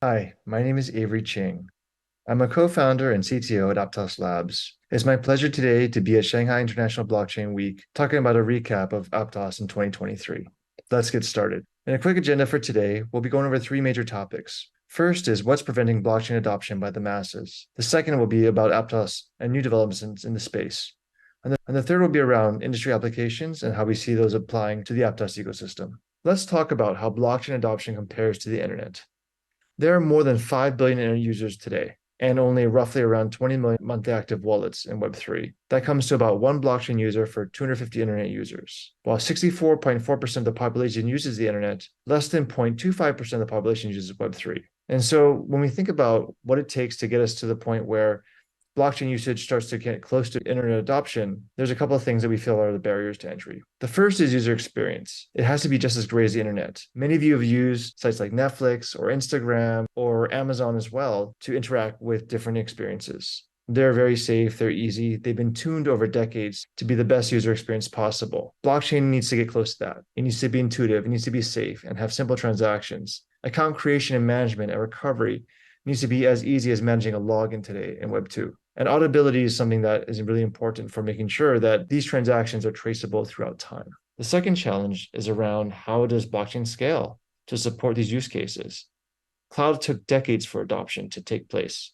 Hi, my name is Avery Ching. I'm a co-founder and CTO at Aptos Labs. It's my pleasure today to be at Shanghai International Blockchain Week talking about a recap of Aptos in 2023. Let's get started. In a quick agenda for today, we'll be going over three major topics. First is what's preventing blockchain adoption by the masses. The second will be about Aptos and new developments in the space. And the third will be around industry applications and how we see those applying to the Aptos ecosystem. Let's talk about how blockchain adoption compares to the internet. There are more than 5 billion internet users today, and only roughly around 20 million monthly active wallets in Web3. That comes to about one blockchain user for 250 internet users. While 64.4% of the population uses the internet, less than 0.25% of the population uses Web3. And so when we think about what it takes to get us to the point where blockchain usage starts to get close to internet adoption, there's a couple of things that we feel are the barriers to entry. The first is user experience. It has to be just as great as the internet. Many of you have used sites like Netflix or Instagram or Amazon as well to interact with different experiences. They're very safe, they're easy, they've been tuned over decades to be the best user experience possible. Blockchain needs to get close to that. It needs to be intuitive, it needs to be safe and have simple transactions. Account creation and management and recovery needs to be as easy as managing a login today in Web 2. And auditability is something that is really important for making sure that these transactions are traceable throughout time. The second challenge is around how does blockchain scale to support these use cases? Cloud took decades for adoption to take place.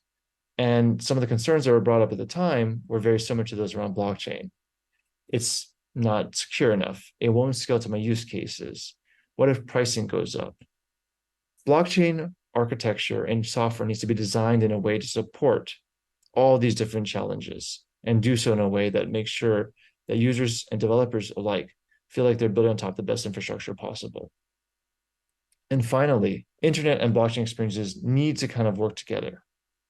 And some of the concerns that were brought up at the time were very similar to those around blockchain. It's not secure enough. It won't scale to my use cases. What if pricing goes up? Blockchain architecture and software needs to be designed in a way to support all these different challenges and do so in a way that makes sure that users and developers alike feel like they're building on top of the best infrastructure possible. And finally, internet and blockchain experiences need to kind of work together.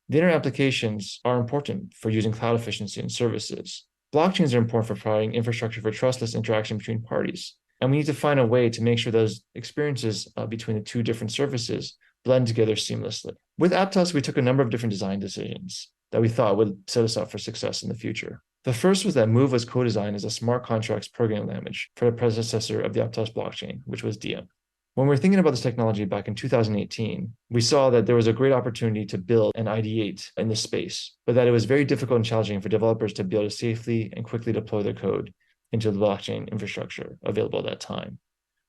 The internet applications are important for using cloud efficiency and services. Blockchains are important for providing infrastructure for trustless interaction between parties. And we need to find a way to make sure those experiences between the two different services blend together seamlessly. With Aptos, we took a number of different design decisions that we thought would set us up for success in the future. The first was that Move was co-designed as a smart contracts programming language for the predecessor of the Aptos blockchain, which was Diem. When we were thinking about this technology back in 2018, we saw that there was a great opportunity to build and ideate in this space, but that it was very difficult and challenging for developers to be able to safely and quickly deploy their code into the blockchain infrastructure available at that time.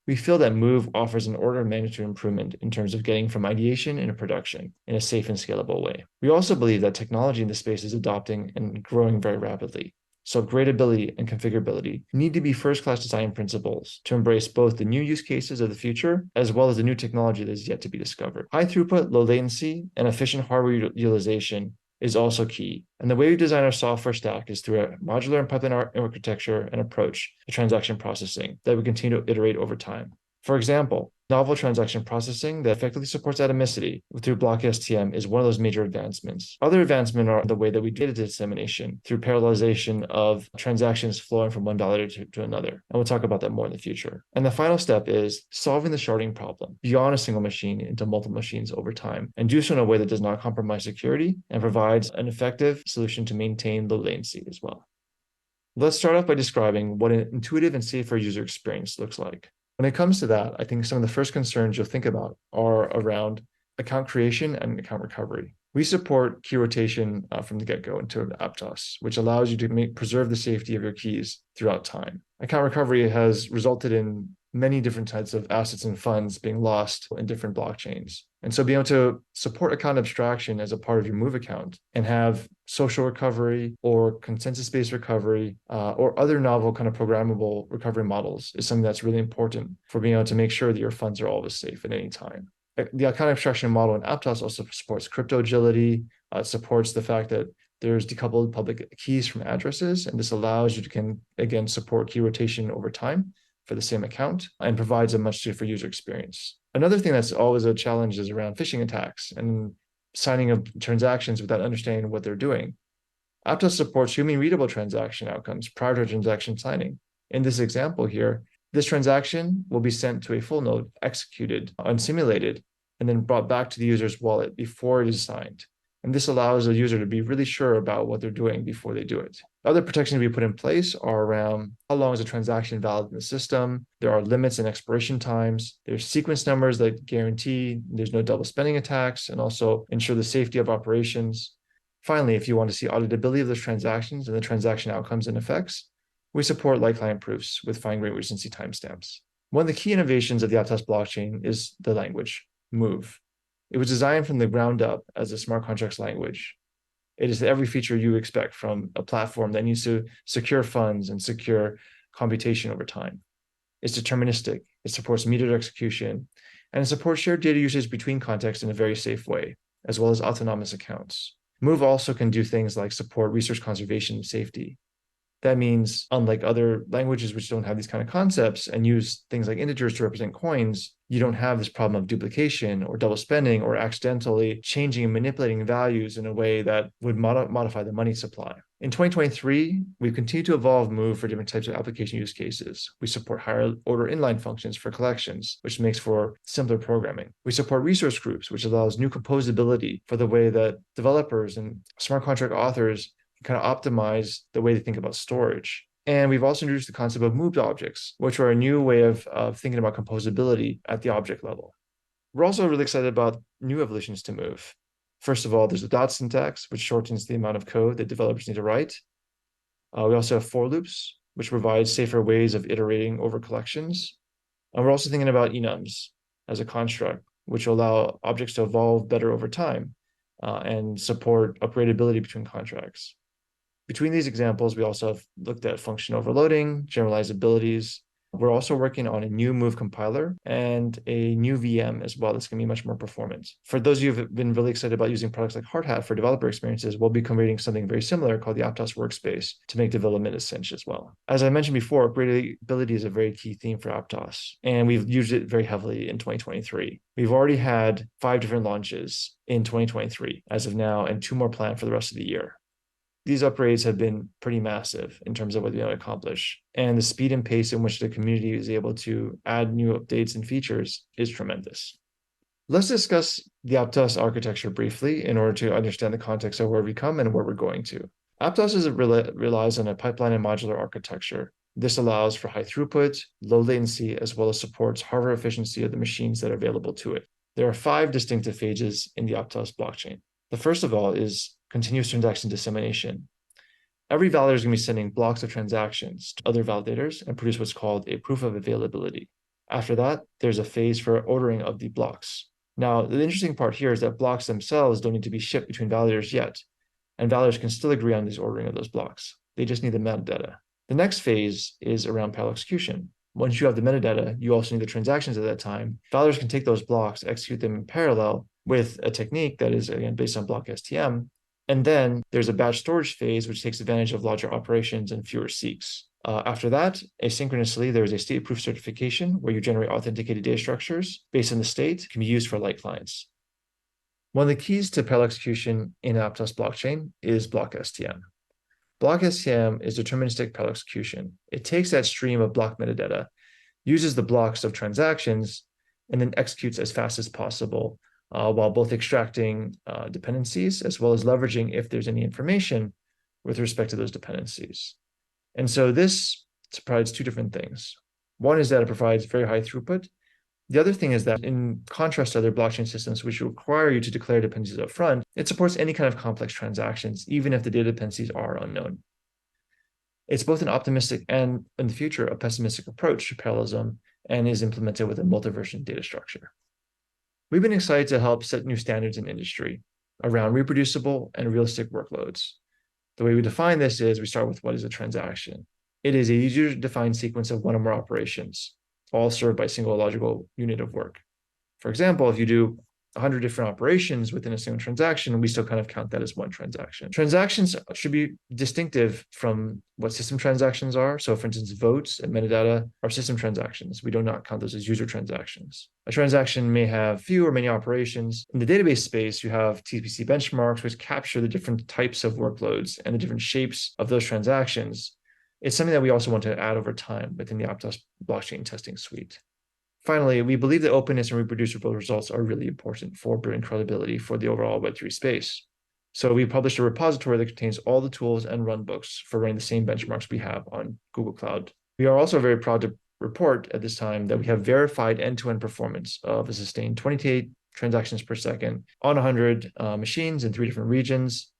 We feel that Move offers an order of magnitude improvement in terms of getting from ideation into production in a safe and scalable way. We also believe that technology in this space is adopting and growing very rapidly. So upgradability and configurability need to be first-class design principles to embrace both the new use cases of the future as well as the new technology that is yet to be discovered. High throughput, low latency, and efficient hardware utilization is also key. And the way we design our software stack is through a modular and pipeline architecture and approach to transaction processing that we continue to iterate over time. For example, novel transaction processing that effectively supports atomicity through block STM is one of those major advancements. Other advancements are the way that we do data dissemination through parallelization of transactions flowing from one validator to another. And we'll talk about that more in the future. And the final step is solving the sharding problem beyond a single machine into multiple machines over time, and do so in a way that does not compromise security and provides an effective solution to maintain low latency as well. Let's start off by describing what an intuitive and safer user experience looks like. When it comes to that, I think some of the first concerns you'll think about are around account creation and account recovery. We support key rotation from the get-go into Aptos, which allows you to preserve the safety of your keys throughout time. Account recovery has resulted in many different types of assets and funds being lost in different blockchains. And so being able to support account abstraction as a part of your Move account and have social recovery or consensus-based recovery or other novel kind of programmable recovery models is something that's really important for being able to make sure that your funds are always safe at any time. The account abstraction model in Aptos also supports crypto agility. It supports the fact that there's decoupled public keys from addresses, and this allows you to, again, support key rotation over time for the same account and provides a much safer user experience. Another thing that's always a challenge is around phishing attacks and signing of transactions without understanding what they're doing. Aptos supports human readable transaction outcomes prior to transaction signing. In this example here, this transaction will be sent to a full node, executed, unsimulated, and then brought back to the user's wallet before it is signed. And this allows the user to be really sure about what they're doing before they do it. Other protections we put in place are around how long is a transaction valid in the system. There are limits and expiration times. There's sequence numbers that guarantee there's no double spending attacks and also ensure the safety of operations. Finally, if you want to see auditability of those transactions and the transaction outcomes and effects, we support like-client proofs with fine-grained recency timestamps. One of the key innovations of the Aptos blockchain is the language, Move. It was designed from the ground up as a smart contracts language. It is every feature you expect from a platform that needs to secure funds and secure computation over time. It's deterministic, it supports metered execution, and it supports shared data usage between contexts in a very safe way, as well as autonomous accounts. Move also can do things like support resource conservation and safety. That means, unlike other languages which don't have these kind of concepts and use things like integers to represent coins, you don't have this problem of duplication or double spending or accidentally changing and manipulating values in a way that would modify the money supply. In 2023, we've continued to evolve Move for different types of application use cases. We support higher order inline functions for collections, which makes for simpler programming. We support resource groups, which allows new composability for the way that developers and smart contract authors kind of optimize the way they think about storage. And we've also introduced the concept of moved objects, which are a new way of thinking about composability at the object level. We're also really excited about new evolutions to Move. First of all, there's the dot syntax, which shortens the amount of code that developers need to write. We also have for loops, which provide safer ways of iterating over collections. And we're also thinking about enums as a construct, which will allow objects to evolve better over time and support upgradability between contracts. Between these examples, we also have looked at function overloading, generalized abilities. We're also working on a new Move compiler and a new VM as well that's going to be much more performant. For those of you who've been really excited about using products like Hardhat for developer experiences, we'll be creating something very similar called the Aptos Workspace to make development essential as well. As I mentioned before, upgradability is a very key theme for Aptos, and we've used it very heavily in 2023. We've already had 5 different launches in 2023 as of now, and 2 more planned for the rest of the year. These upgrades have been pretty massive in terms of what they're going to accomplish. And the speed and pace in which the community is able to add new updates and features is tremendous. Let's discuss the Aptos architecture briefly in order to understand the context of where we come and where we're going to. Aptos relies on a pipeline and modular architecture. This allows for high throughput, low latency, as well as supports hardware efficiency of the machines that are available to it. There are 5 distinctive phases in the Aptos blockchain. The first of all is continuous transaction dissemination. Every validator is going to be sending blocks of transactions to other validators and produce what's called a proof of availability. After that, there's a phase for ordering of the blocks. Now, the interesting part here is that blocks themselves don't need to be shipped between validators yet, and validators can still agree on this ordering of those blocks. They just need the metadata. The next phase is around parallel execution. Once you have the metadata, you also need the transactions at that time. Validators can take those blocks, execute them in parallel with a technique that is, again, based on block STM. And then there's a batch storage phase, which takes advantage of larger operations and fewer seeks. After that, asynchronously, there's a state proof certification where you generate authenticated data structures based on the state, can be used for light clients. One of the keys to parallel execution in Aptos blockchain is block STM. Block STM is deterministic parallel execution. It takes that stream of block metadata, uses the blocks of transactions, and then executes as fast as possible while both extracting dependencies as well as leveraging if there's any information with respect to those dependencies. And so this provides 2 different things. One is that it provides very high throughput. The other thing is that in contrast to other blockchain systems, which require you to declare dependencies up front, it supports any kind of complex transactions, even if the data dependencies are unknown. It's both an optimistic and, in the future, a pessimistic approach to parallelism and is implemented with a multi-version data structure. We've been excited to help set new standards in industry around reproducible and realistic workloads. The way we define this is we start with what is a transaction. It is a user-defined sequence of 1 or more operations, all served by a single logical unit of work. For example, if you do 100 different operations within a single transaction, we still kind of count that as 1 transaction. Transactions should be distinctive from what system transactions are. So for instance, votes and metadata are system transactions. We do not count those as user transactions. A transaction may have few or many operations. In the database space, you have TPC benchmarks, which capture the different types of workloads and the different shapes of those transactions. It's something that we also want to add over time within the Aptos blockchain testing suite. Finally, we believe that openness and reproducible results are really important for building credibility for the overall Web3 space. So we published a repository that contains all the tools and runbooks for running the same benchmarks we have on Google Cloud. We are also very proud to report at this time that we have verified end-to-end performance of a sustained 28 transactions per second on 100 machines in 3 different regions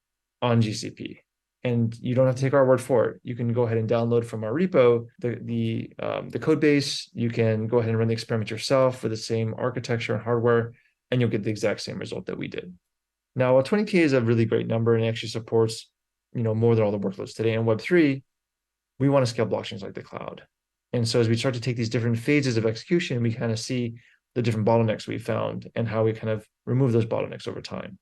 on GCP. And you don't have to take our word for it. You can go ahead and download from our repo the code base. You can go ahead and run the experiment yourself with the same architecture and hardware, and you'll get the exact same result that we did. Now, while 20K is a really great number and it actually supports, more than all the workloads today in Web3, we want to scale blockchains like the cloud. And so as we start to take these different phases of execution, we kind of see the different bottlenecks we found and how we kind of remove those bottlenecks over time.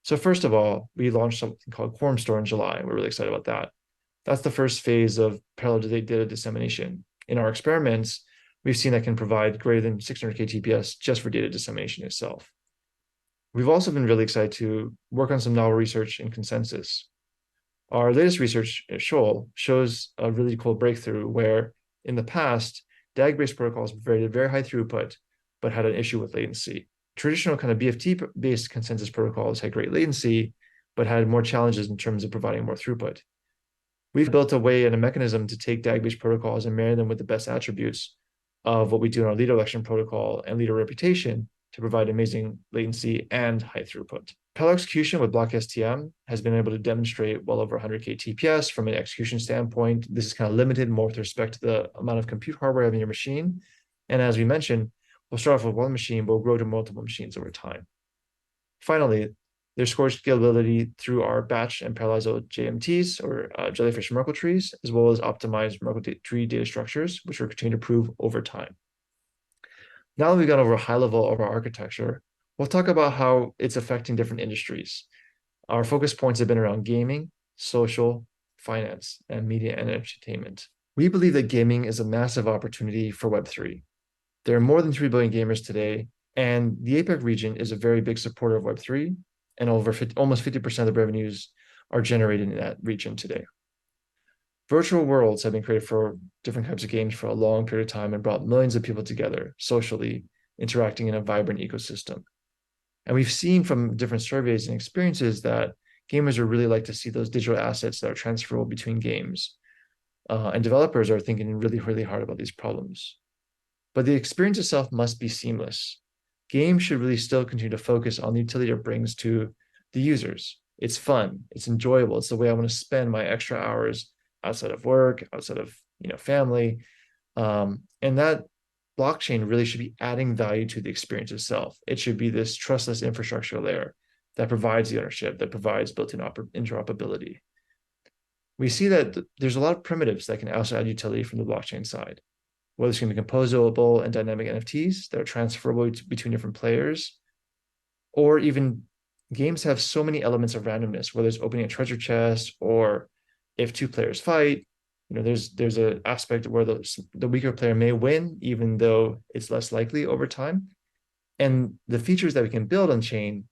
So first of all, we launched something called Quorum Store in July. We're really excited about that. That's the first phase of parallel data dissemination. In our experiments, we've seen that can provide greater than 600K TPS just for data dissemination itself. We've also been really excited to work on some novel research in consensus. Our latest research at Shoal shows a really cool breakthrough where in the past, DAG-based protocols provided very high throughput, but had an issue with latency. Traditional kind of BFT-based consensus protocols had great latency, but had more challenges in terms of providing more throughput. We've built a way and a mechanism to take DAG-based protocols and marry them with the best attributes of what we do in our leader election protocol and leader reputation to provide amazing latency and high throughput. Parallel execution with BlockSTM has been able to demonstrate well over 100K TPS from an execution standpoint. This is kind of limited more with respect to the amount of compute hardware you have in your machine. And as we mentioned, we'll start off with one machine, but we'll grow to multiple machines over time. Finally, there's storage scalability through our batch and parallelized JMTs, or jellyfish Merkle trees, as well as optimized Merkle tree data structures, which we're continuing to prove over time. Now that we've gone over a high level of our architecture, we'll talk about how it's affecting different industries. Our focus points have been around gaming, social, finance, and media and entertainment. We believe that gaming is a massive opportunity for Web3. There are more than 3 billion gamers today, and the APAC region is a very big supporter of Web3, and almost 50% of the revenues are generated in that region today. Virtual worlds have been created for different types of games for a long period of time and brought millions of people together socially, interacting in a vibrant ecosystem. And we've seen from different surveys and experiences that gamers are really like to see those digital assets that are transferable between games. And developers are thinking really, really hard about these problems. But the experience itself must be seamless. Games should really still continue to focus on the utility it brings to the users. It's fun, it's enjoyable, it's the way I want to spend my extra hours outside of work, outside of family. And that blockchain really should be adding value to the experience itself. It should be this trustless infrastructure layer that provides the ownership, that provides built-in interoperability. We see that there's a lot of primitives that can also add utility from the blockchain side, whether it's going to be composable and dynamic NFTs that are transferable between different players, or even games have so many elements of randomness, whether it's opening a treasure chest or if 2 players fight, there's an aspect where the weaker player may win, even though it's less likely over time. And the features that we can build on chain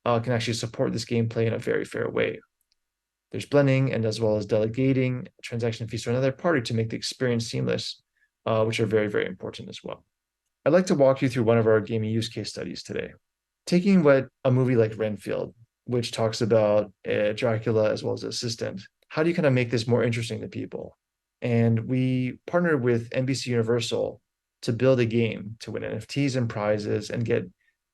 can actually support this gameplay in a very fair way. There's blending and as well as delegating transaction fees to another party to make the experience seamless, which are very, very important as well. I'd like to walk you through one of our gaming use case studies today. Taking what a movie like Renfield, which talks about Dracula as well as assistant, how do you kind of make this more interesting to people? And we partnered with NBC Universal to build a game to win NFTs and prizes and get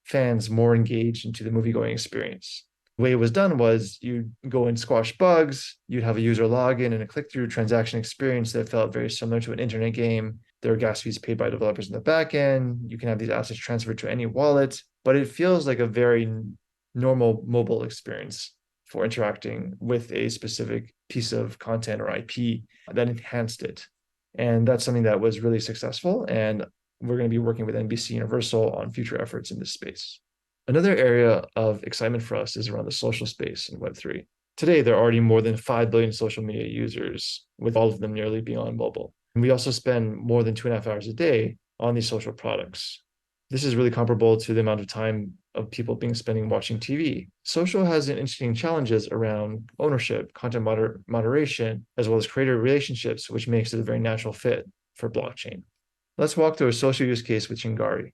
fans more engaged into the movie-going experience. The way it was done was you'd go and squash bugs, you'd have a user login and a click-through transaction experience that felt very similar to an internet game. There are gas fees paid by developers in the back end. You can have these assets transferred to any wallet, but it feels like a very normal mobile experience for interacting with a specific piece of content or IP that enhanced it. And that's something that was really successful. And we're going to be working with NBC Universal on future efforts in this space. Another area of excitement for us is around the social space in Web3. Today, there are already more than 5 billion social media users, with all of them nearly being on mobile. And we also spend more than 2.5 hours a day on these social products. This is really comparable to the amount of time of people spending watching TV. Social has interesting challenges around ownership, content moderation, as well as creator relationships, which makes it a very natural fit for blockchain. Let's walk through a social use case with Chingari.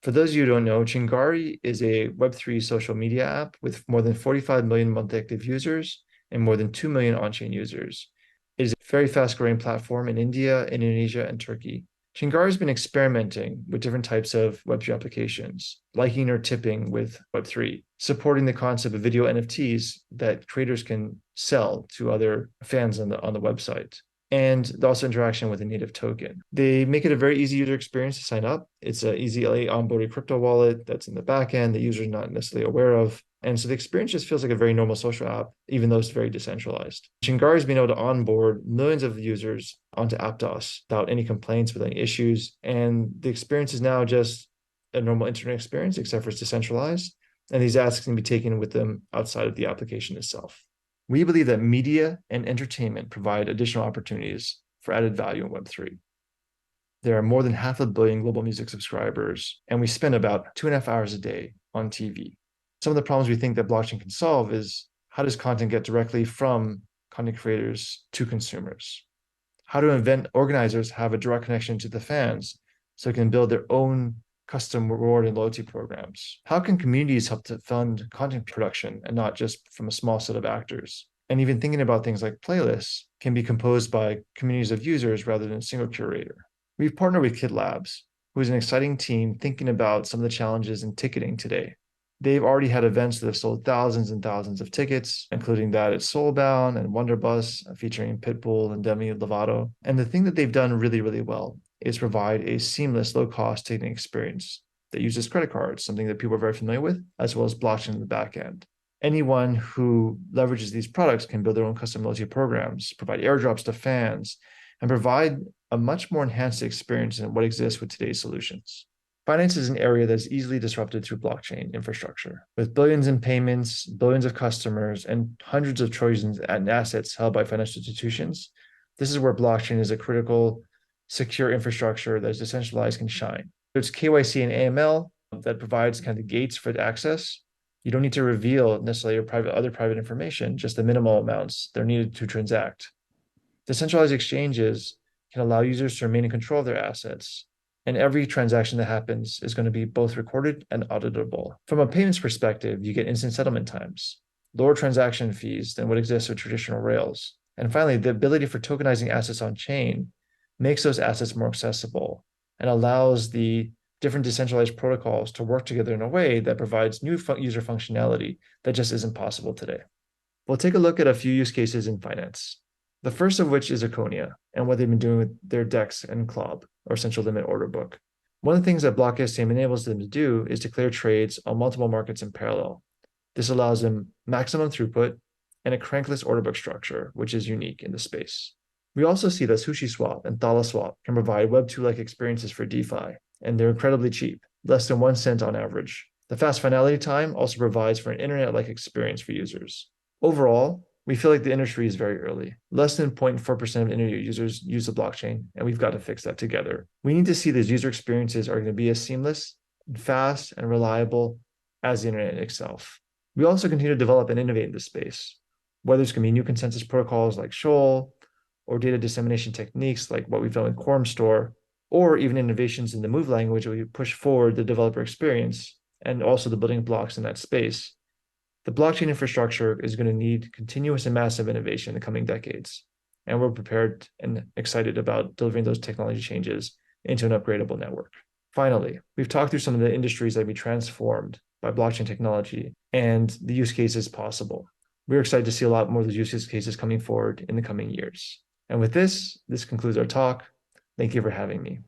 For those of you who don't know, Chingari is a Web3 social media app with more than 45 million monthly active users and more than 2 million on-chain users. It is a very fast-growing platform in India, Indonesia, and Turkey. Chingari has been experimenting with different types of Web3 applications, liking or tipping with Web3, supporting the concept of video NFTs that creators can sell to other fans on the website, and also interaction with a native token. They make it a very easy user experience to sign up. It's an easily onboarded crypto wallet that's in the back end the user is not necessarily aware of. And so the experience just feels like a very normal social app, even though it's very decentralized. Chingari has been able to onboard millions of users onto Aptos without any complaints, without any issues. And the experience is now just a normal internet experience, except for it's decentralized. And these apps can be taken with them outside of the application itself. We believe that media and entertainment provide additional opportunities for added value in Web3. There are more than 500 million global music subscribers, and we spend about 2.5 hours a day on TV. Some of the problems we think that blockchain can solve is how does content get directly from content creators to consumers? How do event organizers have a direct connection to the fans so they can build their own custom reward and loyalty programs? How can communities help to fund content production and not just from a small set of actors? And even thinking about things like playlists can be composed by communities of users rather than a single curator. We've partnered with Kit Labs, who is an exciting team thinking about some of the challenges in ticketing today. They've already had events that have sold thousands and thousands of tickets, including that at Soulbound and Wonderbus, featuring Pitbull and Demi Lovato. And the thing that they've done really, really well is provide a seamless, low-cost ticketing experience that uses credit cards, something that people are very familiar with, as well as blockchain in the back end. Anyone who leverages these products can build their own custom loyalty programs, provide airdrops to fans, and provide a much more enhanced experience than what exists with today's solutions. Finance is an area that is easily disrupted through blockchain infrastructure. With billions in payments, billions of customers, and hundreds of trillions in assets held by financial institutions, this is where blockchain is a critical, secure infrastructure that is decentralized can shine. It's KYC and AML that provides kind of the gates for the access. You don't need to reveal necessarily your other private information, just the minimal amounts that are needed to transact. Decentralized exchanges can allow users to remain in control of their assets, and every transaction that happens is going to be both recorded and auditable. From a payments perspective, you get instant settlement times, lower transaction fees than what exists with traditional rails. And finally, the ability for tokenizing assets on chain makes those assets more accessible and allows the different decentralized protocols to work together in a way that provides new user functionality that just isn't possible today. We'll take a look at a few use cases in finance. The first of which is Aconia and what they've been doing with their DEX and CLOB, or central limit order book. One of the things that BlockSTM enables them to do is declare trades on multiple markets in parallel. This allows them maximum throughput and a crankless order book structure, which is unique in the space. We also see that SushiSwap and ThalaSwap can provide Web2-like experiences for DeFi, and they're incredibly cheap, less than 1 cent on average. The fast finality time also provides for an internet-like experience for users. Overall, we feel like the industry is very early. Less than 0.4% of internet users use the blockchain, and we've got to fix that together. We need to see these user experiences are going to be as seamless, and fast, and reliable as the internet itself. We also continue to develop and innovate in this space, whether it's going to be new consensus protocols like Shoal, or data dissemination techniques like what we've done with Quorum Store, or even innovations in the Move language where we push forward the developer experience and also the building blocks in that space. The blockchain infrastructure is going to need continuous and massive innovation in the coming decades, and we're prepared and excited about delivering those technology changes into an upgradable network. Finally, we've talked through some of the industries that will be transformed by blockchain technology and the use cases possible. We're excited to see a lot more of those use cases coming forward in the coming years. And with this concludes our talk. Thank you for having me.